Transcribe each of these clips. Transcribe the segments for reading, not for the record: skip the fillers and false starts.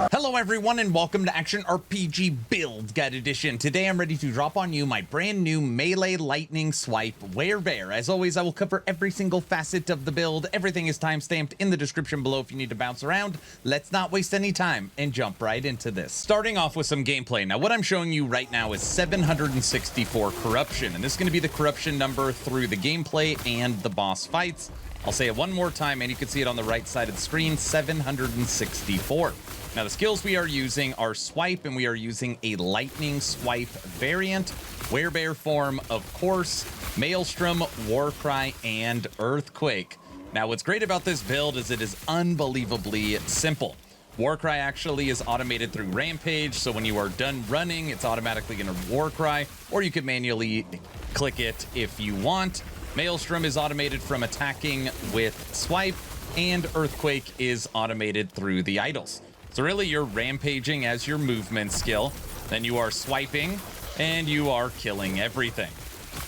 Hello everyone and welcome to Action RPG Build Guide Edition. Today I'm ready to drop on you my brand new melee lightning swipe Werebear. As always, I will cover every single facet of the build. Everything is timestamped in the description below if you need to bounce around. Let's not waste any time and jump right into this. Starting off with some gameplay. Now what I'm showing you right now is 764 corruption, and this is going to be the corruption number through the gameplay and the boss fights. I'll say it one more time and you can see it on the right side of the screen, 764. Now the skills we are using are swipe, and we are using a lightning swipe variant, Werebear form, of course, Maelstrom, Warcry, and Earthquake. Now what's great about this build is it is unbelievably simple. Warcry actually is automated through Rampage, so when you are done running, it's automatically going to Warcry, or you could manually click it if you want. Maelstrom is automated from attacking with swipe, and Earthquake is automated through the idols. So really you're rampaging as your movement skill, then you are swiping, and you are killing everything.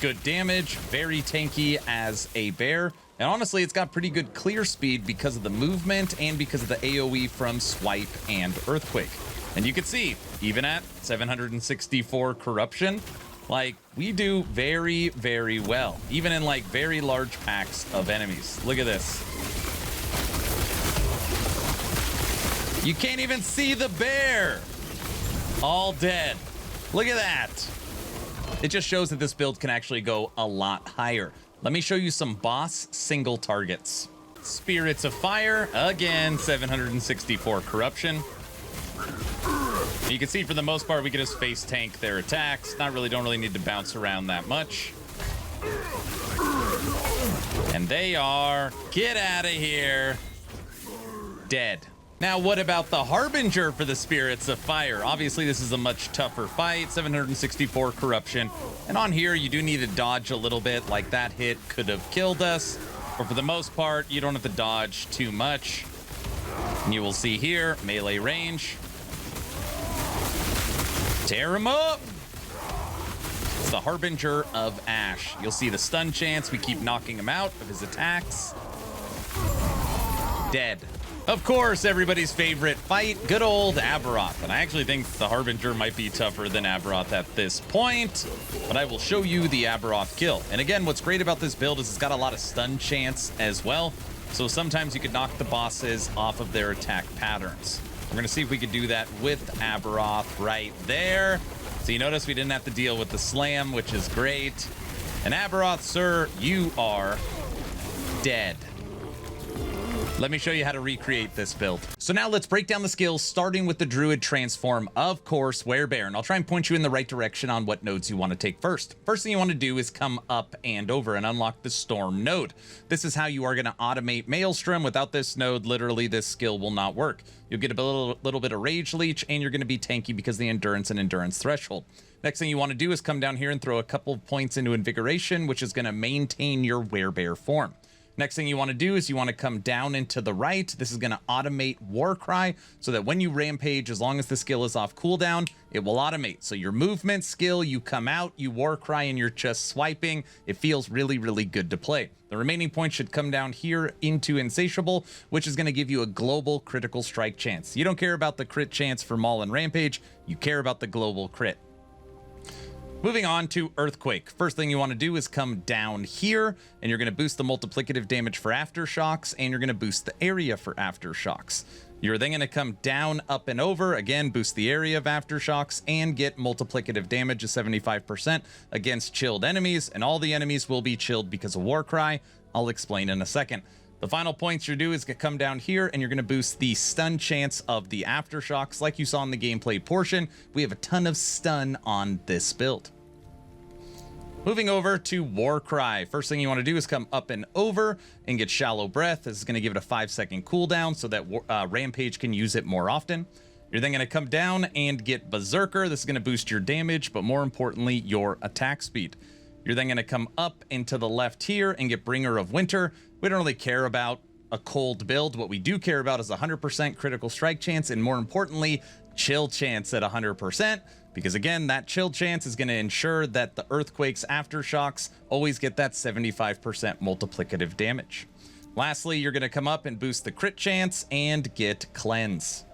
Good damage, very tanky as a bear, and honestly it's got pretty good clear speed because of the movement and because of the AoE from swipe and Earthquake. And you can see, even at 764 corruption, like, we do very, very well, even in like very large packs of enemies. Look at this. You can't even see the bear. All dead. Look at that. It just shows that this build can actually go a lot higher. Let me show you some boss single targets. Spirits of Fire, again, 764 corruption. You can see for the most part we can just face tank their attacks. Don't really need to bounce around that much. And they are, get out of here, dead. Now what about the Harbinger for the Spirits of Fire? Obviously this is a much tougher fight, 764 corruption. And on here you do need to dodge a little bit, like that hit could have killed us. But for the most part, you don't have to dodge too much. And you will see here, melee range. Tear him up! It's the Harbinger of Ash. You'll see the stun chance. We keep knocking him out of his attacks. Dead. Of course, everybody's favorite fight, good old Aberoth. And I actually think the Harbinger might be tougher than Aberoth at this point, but I will show you the Aberoth kill. And again, what's great about this build is it's got a lot of stun chance as well. So sometimes you could knock the bosses off of their attack patterns. We're going to see if we could do that with Aberoth right there. So you notice we didn't have to deal with the slam, which is great. And Aberoth, sir, you are dead. Let me show you how to recreate this build. So now let's break down the skills, starting with the Druid transform, of course, Werebear. And I'll try and point you in the right direction on what nodes you want to take first. First thing you want to do is come up and over and unlock the Storm node. This is how you are going to automate Maelstrom. Without this node, literally this skill will not work. You'll get a little bit of Rage Leech, and you're going to be tanky because of the Endurance and Endurance threshold. Next thing you want to do is come down here and throw a couple of points into Invigoration, which is going to maintain your Werebear form. Next thing you want to do is you want to come down and to the right. This is going to automate Warcry so that when you rampage, as long as the skill is off cooldown, it will automate. So your movement skill, you come out, you Warcry, and you're just swiping. It feels really, really good to play. The remaining points should come down here into Insatiable, which is going to give you a global critical strike chance. You don't care about the crit chance for Maul and Rampage. You care about the global crit. Moving on to Earthquake. First thing you want to do is come down here, and you're going to boost the multiplicative damage for Aftershocks, and you're going to boost the area for Aftershocks. You're then going to come down, up, and over, again, boost the area of Aftershocks, and get multiplicative damage of 75% against chilled enemies, and all the enemies will be chilled because of Warcry. I'll explain in a second. The final points you do is come down here, and you're going to boost the stun chance of the Aftershocks. Like you saw in the gameplay portion, we have a ton of stun on this build. Moving over to Warcry. First thing you want to do is come up and over and get Shallow Breath. This is going to give it a 5-second cooldown so that Rampage can use it more often. You're then going to come down and get Berserker. This is going to boost your damage, but more importantly, your attack speed. You're then going to come up and to the left here and get Bringer of Winter. We don't really care about a cold build. What we do care about is 100% critical strike chance, and more importantly, chill chance at 100%, because again, that chill chance is going to ensure that the Earthquake's Aftershocks always get that 75% multiplicative damage. Lastly, you're going to come up and boost the crit chance and get Cleanse.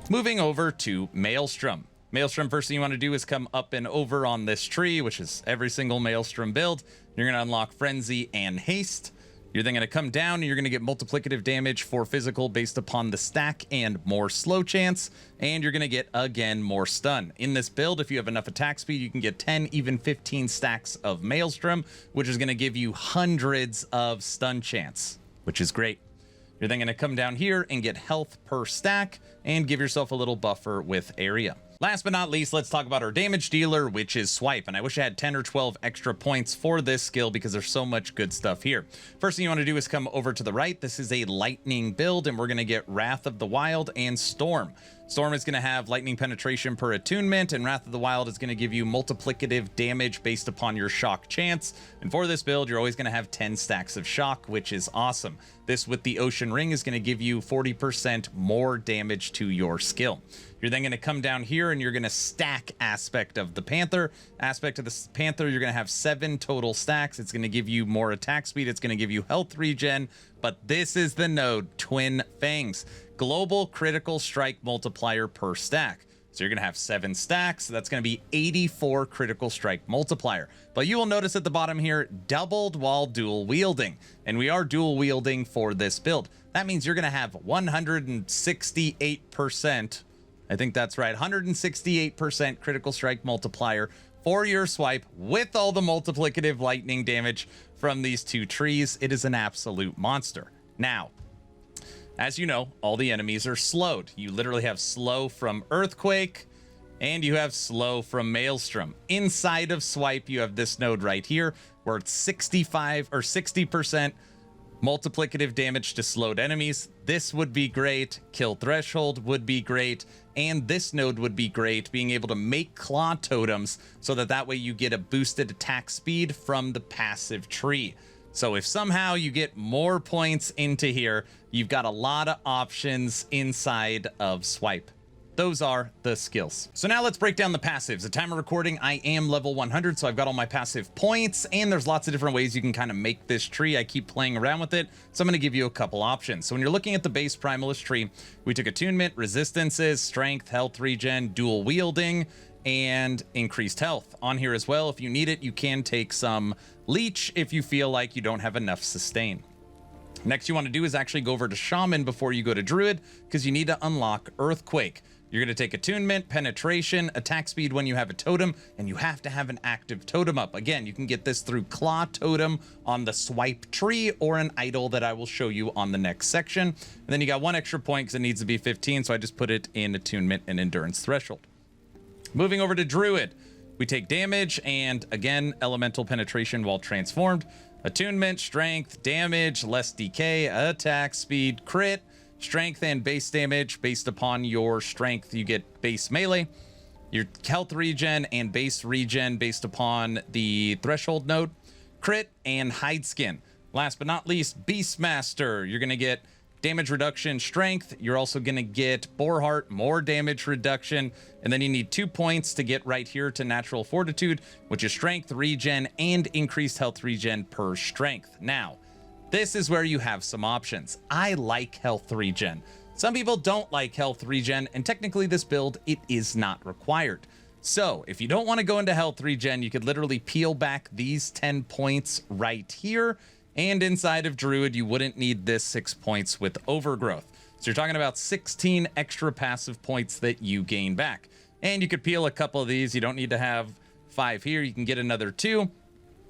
Moving over to Maelstrom. Maelstrom, first thing you want to do is come up and over on this tree, which is every single Maelstrom build. You're going to unlock Frenzy and Haste. You're then going to come down and you're going to get multiplicative damage for physical based upon the stack and more slow chance. And you're going to get, again, more stun. In this build, if you have enough attack speed, you can get 10, even 15 stacks of Maelstrom, which is going to give you hundreds of stun chance, which is great. You're then going to come down here and get health per stack and give yourself a little buffer with area. Last but not least, let's talk about our damage dealer, which is Swipe. And I wish I had 10 or 12 extra points for this skill because there's so much good stuff here. First thing you want to do is come over to the right. This is a lightning build, and we're going to get Wrath of the Wild and Storm. Storm is going to have lightning penetration per attunement, and Wrath of the Wild is going to give you multiplicative damage based upon your shock chance. And for this build, you're always going to have 10 stacks of shock, which is awesome. This with the Ocean Ring is going to give you 40% more damage to your skill. You're then going to come down here and you're going to stack Aspect of the Panther. Aspect of the Panther, you're going to have 7 total stacks. It's going to give you more attack speed. It's going to give you health regen. But this is the node, Twin Fangs. Global critical strike multiplier per stack. So you're going to have 7 stacks. So that's going to be 84 critical strike multiplier. But you will notice at the bottom here, doubled while dual wielding. And we are dual wielding for this build. That means you're going to have 168%. I think that's right. 168% critical strike multiplier for your Swipe with all the multiplicative lightning damage from these 2 trees. It is an absolute monster. Now, as you know, all the enemies are slowed. You literally have slow from Earthquake and you have slow from Maelstrom. Inside of Swipe, you have this node right here where it's 65 or 60% multiplicative damage to slowed enemies. This would be great. Kill threshold would be great. And this node would be great, being able to make claw totems so that way you get a boosted attack speed from the passive tree. So if somehow you get more points into here, you've got a lot of options inside of Swipe. Those are the skills. So now let's break down the passives. At time of recording, I am level 100, so I've got all my passive points, and there's lots of different ways you can kind of make this tree. I keep playing around with it, so I'm going to give you a couple options. So when you're looking at the base Primalist tree, we took attunement, resistances, strength, health regen, dual wielding, and increased health. On here as well, if you need it, you can take some leech if you feel like you don't have enough sustain. Next you want to do is actually go over to Shaman before you go to Druid, because you need to unlock Earthquake. You're going to take attunement, penetration, attack speed when you have a totem, and you have to have an active totem up. Again, you can get this through Claw Totem on the Swipe tree or an idol that I will show you on the next section. And then you got 1 extra point because it needs to be 15, so I just put it in attunement and endurance threshold. Moving over to Druid, we take damage and, again, elemental penetration while transformed. Attunement, strength, damage, less decay, attack speed, crit, strength and base damage. Based upon your strength, you get base melee. Your health regen and base regen based upon the threshold node. Crit and hide skin. Last but not least, Beastmaster. You're going to get damage reduction, strength. You're also going to get Boarheart, more damage reduction. And then you need 2 points to get right here to natural fortitude, which is strength, regen, and increased health regen per strength. Now, this is where you have some options. I like health regen. Some people don't like health regen, and technically this build, it is not required. So if you don't want to go into health regen, you could literally peel back these 10 points right here. And inside of Druid, you wouldn't need this 6 points with Overgrowth. So you're talking about 16 extra passive points that you gain back. And you could peel a couple of these. You don't need to have 5 here. You can get another 2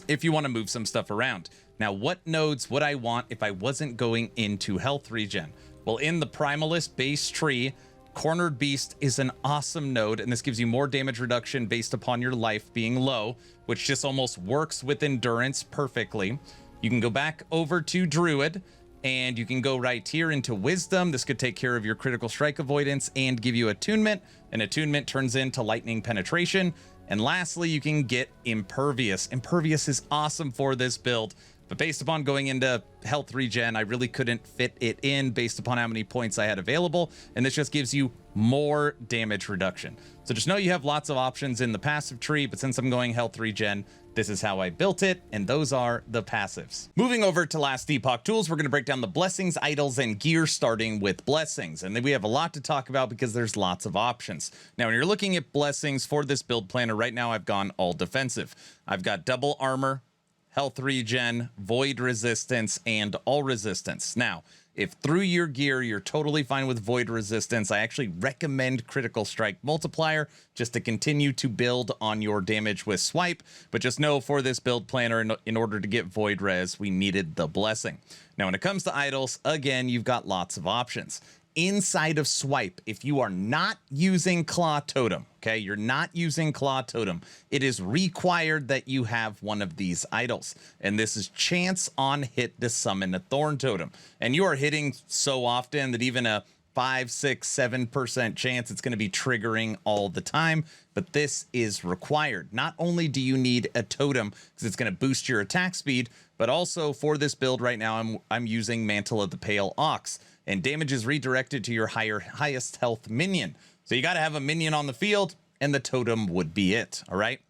if you want to move some stuff around. Now, what nodes would I want if I wasn't going into health regen? Well, in the Primalist base tree, Cornered Beast is an awesome node, and this gives you more damage reduction based upon your life being low, which just almost works with endurance perfectly. You can go back over to Druid, and you can go right here into Wisdom. This could take care of your critical strike avoidance and give you attunement, and attunement turns into lightning penetration. And lastly, you can get Impervious. Impervious is awesome for this build, but based upon going into health regen, I really couldn't fit it in based upon how many points I had available, and this just gives you more damage reduction. So just know you have lots of options in the passive tree, but since I'm going health regen, This is how I built it, and those are the passives. Moving over to last Epoch tools, we're going to break down the blessings, idols, and gear, starting with blessings. And then we have a lot to talk about because there's lots of options. Now, when you're looking at blessings for this build planner, right now I've gone all defensive. I've got double armor, health regen, void resistance, and all resistance. Now, if through your gear you're totally fine with void resistance, I actually recommend critical strike multiplier just to continue to build on your damage with swipe. But just know for this build planner, in order to get void res, we needed the blessing. Now, when it comes to idols, again, you've got lots of options. Inside of swipe, if you are not using Claw Totem, okay, you're not using Claw Totem, it is required that you have one of these idols. And this is chance on hit to summon a Thorn Totem. And you are hitting so often that even a 5, 6, 7% chance it's going to be triggering all the time. But this is required. Not only do you need a totem because it's going to boost your attack speed, but also for this build right now, I'm using Mantle of the Pale Ox. And damage is redirected to your highest health minion. So you got to have a minion on the field, and the totem would be it, all right?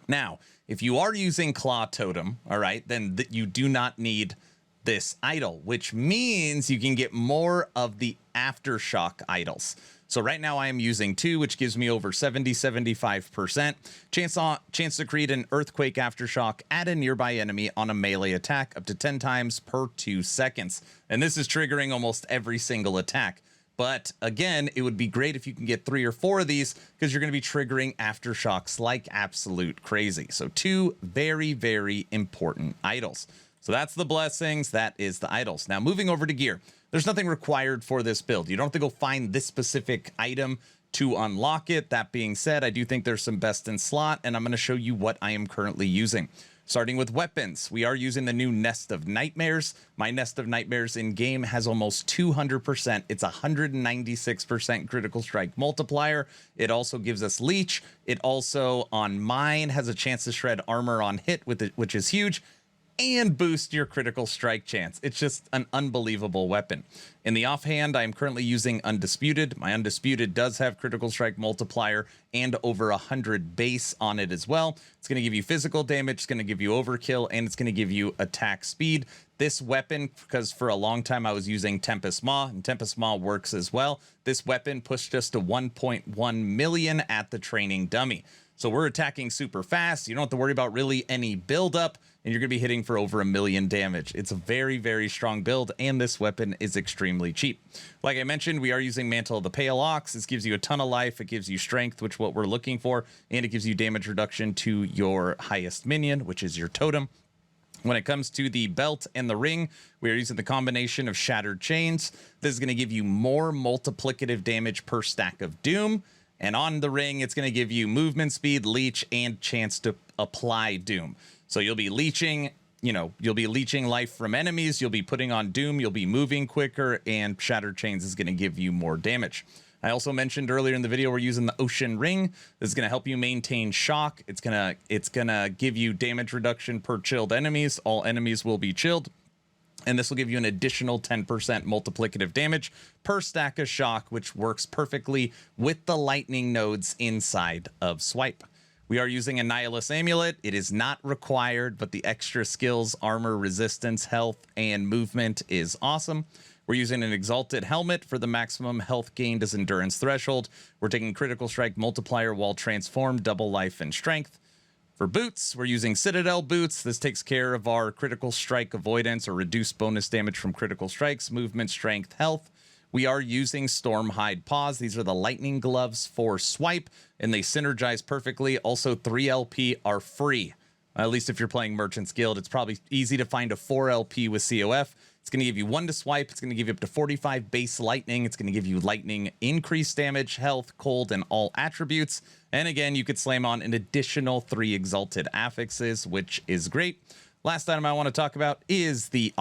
Now, if you are using Claw Totem, all right, then you do not need this idol, which means you can get more of the Aftershock idols. So right now I am using 2, which gives me over 75%. Chance to create an Earthquake Aftershock at a nearby enemy on a melee attack up to 10 times per 2 seconds. And this is triggering almost every single attack. But again, it would be great if you can get 3 or 4 of these because you're going to be triggering Aftershocks like absolute crazy. So 2 very, very important idols. So that's the blessings, that is the idols. Now moving over to gear. There's nothing required for this build. You don't have to go find this specific item to unlock it. That being said, I do think there's some best in slot, and I'm going to show you what I am currently using. Starting with weapons, we are using the new Nest of Nightmares. My Nest of Nightmares in game has almost 200%. It's 196% critical strike multiplier. It also gives us leech. It also, on mine, has a chance to shred armor on hit, with it, which is huge, and boost your critical strike chance. It's just an unbelievable weapon. In the offhand, I'm currently using Undisputed. My Undisputed does have critical strike multiplier and over 100 base on it as well. It's going to give you physical damage, it's going to give you overkill, and it's going to give you attack speed. This weapon, because for a long time I was using Tempest Maw, and Tempest Maw works as well, this weapon pushed us to 1.1 million at the training dummy. So we're attacking super fast. You don't have to worry about really any buildup, and you're going to be hitting for over 1 million damage. It's a very, very strong build, and this weapon is extremely cheap. Like I mentioned, we are using Mantle of the Pale Ox. This gives you a ton of life. It gives you strength, which is what we're looking for, and it gives you damage reduction to your highest minion, which is your totem. When it comes to the belt and the ring, we are using the combination of Shattered Chains. This is going to give you more multiplicative damage per stack of Doom. And on the ring, it's going to give you movement speed, leech, and chance to apply Doom. So you'll be leeching, you'll be leeching life from enemies. You'll be putting on Doom. You'll be moving quicker, and Shattered Chains is going to give you more damage. I also mentioned earlier in the video we're using the Ocean Ring. This is going to help you maintain shock. It's gonna give you damage reduction per chilled enemies. All enemies will be chilled. And this will give you an additional 10% multiplicative damage per stack of shock, which works perfectly with the lightning nodes inside of swipe. We are using a Nihilus Amulet. It is not required, but the extra skills, armor, resistance, health, and movement is awesome. We're using an Exalted Helmet for the maximum health gained as endurance threshold. We're taking critical strike multiplier while transformed, double life and strength. For boots, we're using Citadel boots. This takes care of our critical strike avoidance or reduced bonus damage from critical strikes, movement, strength, health. We are using Stormhide Paws. These are the lightning gloves for swipe, and they synergize perfectly. Also, 3 LP are free. At least if you're playing Merchant's Guild, it's probably easy to find a 4 LP with COF. It's going to give you 1 to swipe. It's going to give you up to 45 base lightning. It's going to give you lightning increased damage, health, cold, and all attributes. And again, you could slam on an additional 3 exalted affixes, which is great. Last item I want to talk about is the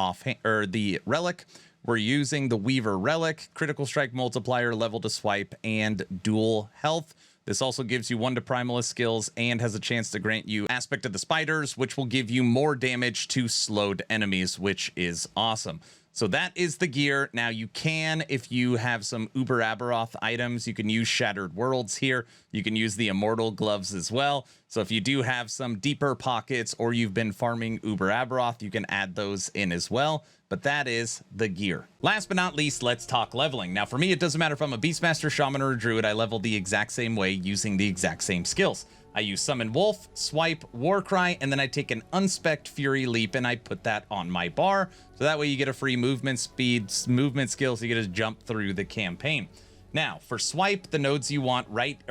relic. We're using the Weaver relic, critical strike multiplier, level to swipe, and dual health. This also gives you 1 to Primalist skills and has a chance to grant you Aspect of the Spiders, which will give you more damage to slowed enemies, which is awesome. So that is the gear. Now you can, if you have some Uber Aberoth items, you can use Shattered Worlds here. You can use the Immortal Gloves as well. So if you do have some deeper pockets or you've been farming Uber Aberoth, you can add those in as well. But that is the gear. Last but not least, let's talk leveling. Now for me, it doesn't matter if I'm a Beastmaster, Shaman, or a Druid. I level the exact same way using the exact same skills. I use Summon Wolf, Swipe, Warcry, and then I take an Unspect Fury Leap and I put that on my bar. So that way you get a free movement speed, movement skills, so you get to jump through the campaign. Now, for Swipe, the nodes you want right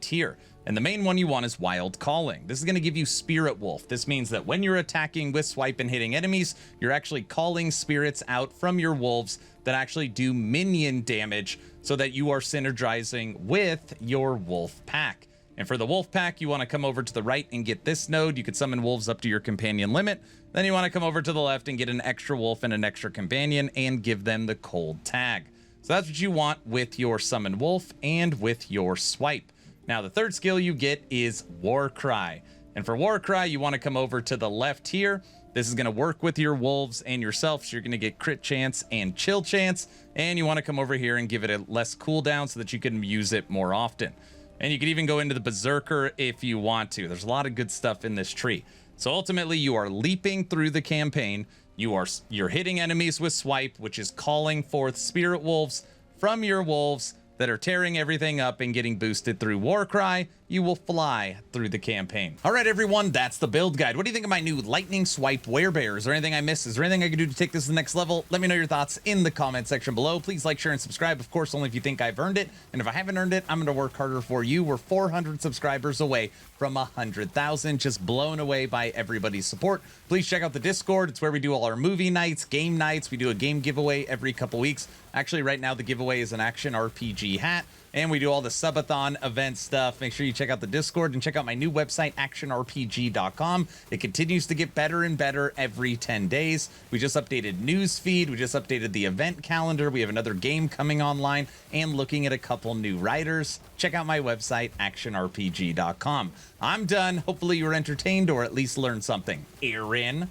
here. And the main one you want is Wild Calling. This is going to give you Spirit Wolf. This means that when you're attacking with Swipe and hitting enemies, you're actually calling spirits out from your wolves that actually do minion damage so that you are synergizing with your wolf pack. And for the wolf pack, you want to come over to the right and get this node. You could summon wolves up to your companion limit. Then you want to come over to the left and get an extra wolf and an extra companion and give them the cold tag. So that's what you want with your summon wolf and with your swipe. Now the third skill you get is Warcry. And for Warcry, you want to come over to the left here. This is going to work with your wolves and yourself, so you're going to get crit chance and chill chance. And you want to come over here and give it a less cooldown so that you can use it more often. And you can even go into the Berserker if you want to. There's a lot of good stuff in this tree. So ultimately, you are leaping through the campaign. You're hitting enemies with Swipe, which is calling forth Spirit Wolves from your wolves that are tearing everything up and getting boosted through Warcry. You will fly through the campaign. All right, everyone, that's the build guide. What do you think of my new Lightning Swipe Werebear? Is there anything I missed? Is there anything I can do to take this to the next level? Let me know your thoughts in the comment section below. Please like, share, and subscribe. Of course, only if you think I've earned it. And if I haven't earned it, I'm gonna work harder for you. We're 400 subscribers away from 100,000, just blown away by everybody's support. Please check out the Discord. It's where we do all our movie nights, game nights. We do a game giveaway every couple weeks. Actually, right now, the giveaway is an Action RPG hat. And we do all the subathon event stuff. Make sure you check out the Discord and check out my new website, actionrpg.com. It continues to get better and better every 10 days. We just updated news feed. We just updated the event calendar. We have another game coming online and looking at a couple new writers. Check out my website, actionrpg.com. I'm done. Hopefully you were entertained or at least learned something. Aaron,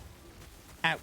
out.